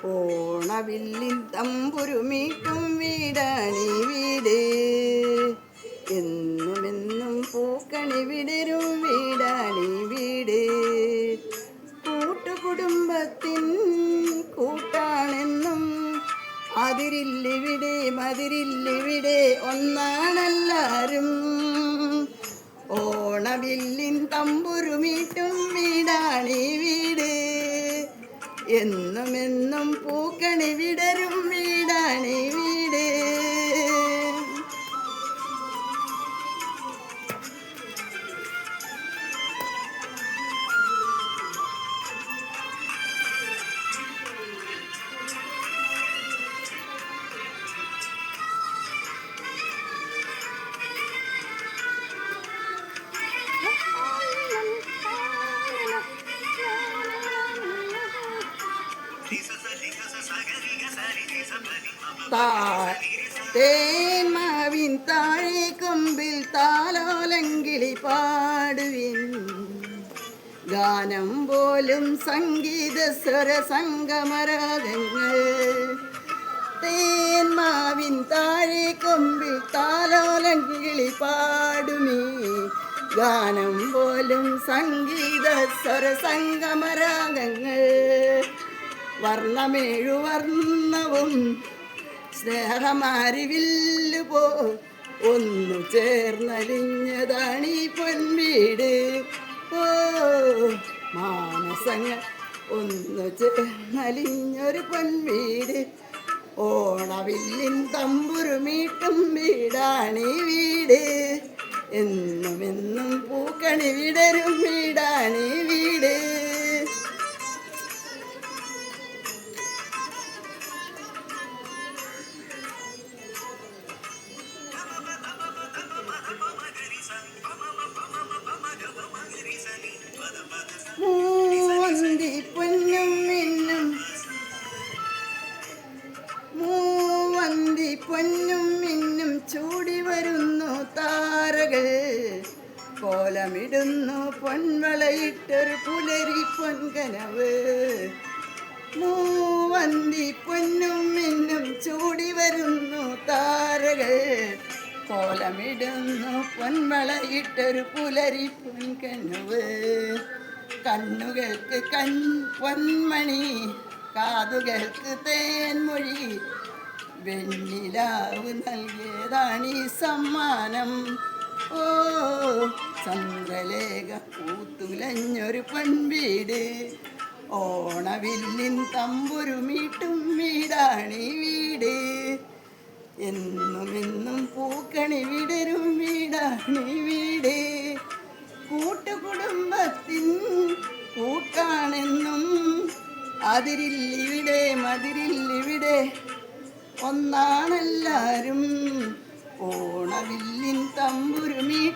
ഓണവില്ലിൻ തമ്പുരുമീട്ടും വീടാണീ വീട്, എന്നുമെന്നും പൂക്കണി വിടരും വീടാണീ വീട്. കൂട്ടുകുടുംബത്തിൻ കൂട്ടാണെന്നും അതിരില്ലിവിടെ മതിരില്ലിവിടെ ഒന്നാണെല്ലാരും. ഓണവില്ലിൻ തമ്പുരുമീട്ടും വീടാണീ വീട്, എന്നുമെന്നും പൂക്കണി വിടരും വീടാണീ വീട്. തേന്മാവിൻ താഴെ കൊമ്പിൽ താലോലങ്കിളി പാടുവിൻ, ഗാനം പോലും സംഗീത സ്വര സംഗമരാഗങ്ങൾ. തേന്മാവിൻ താഴെ കൊമ്പിൽ താലോലങ്കിളി പാടുമീ, ഗാനം പോലും സംഗീത സ്വര സംഗമരാഗങ്ങൾ. വർണ്ണമേഴു വർണ്ണവും സ്നേഹമാരിവില്ലു പോ ഒന്നു ചേർന്നലിഞ്ഞതാണീ പൊൻവീട്. ഓ മാനസങ്ങൾ ഒന്നു ചേർന്നലിഞ്ഞൊരു പൊൻവീട്, ഓണവില്ലിൻ തമ്പുരുമീട്ടും വീടാണീ വീട്, എന്നുമെന്നും പൂക്കണി വിടരും വീടാണീ വീട്. പൊന്നും മിന്നും ചൂടി വരുന്നു താരകൾ, കോലമിടുന്നു പൊൻവളയിട്ടൊരു പുലരി പൊൻകനവ്. മൂവന്തി പൊന്നും മിന്നും ചൂടി വരുന്നു താരകൾ, കോലമിടുന്നു പൊൻവളയിട്ടൊരു പുലരി പൊൻകനവ്. കണ്ണുകൾക്ക് പൊന്മണി, കാതുകൾക്ക് തേൻമൊഴി, വെണ്ണിലാവ് നൽകിയതാണീ സമ്മാനം. ഓ ചന്ദ്രലേഖ പൂത്തുലഞ്ഞൊരു പൊൻവീട്, ഓണവില്ലിൻ തമ്പുരുമീട്ടും വീടാണീ വീട്, എന്നുമെന്നും പൂക്കണി വിടരും വീടാണീ വീട്. കൂട്ടുകുടുംബത്തിൻ കൂട്ടാണെന്നും അതിരില്ലിവിടെ മതിരില്ലിവിടെ ഒന്നാണെല്ലാരും. ഓണവില്ലിൻ തമ്പുരുമീട്ടും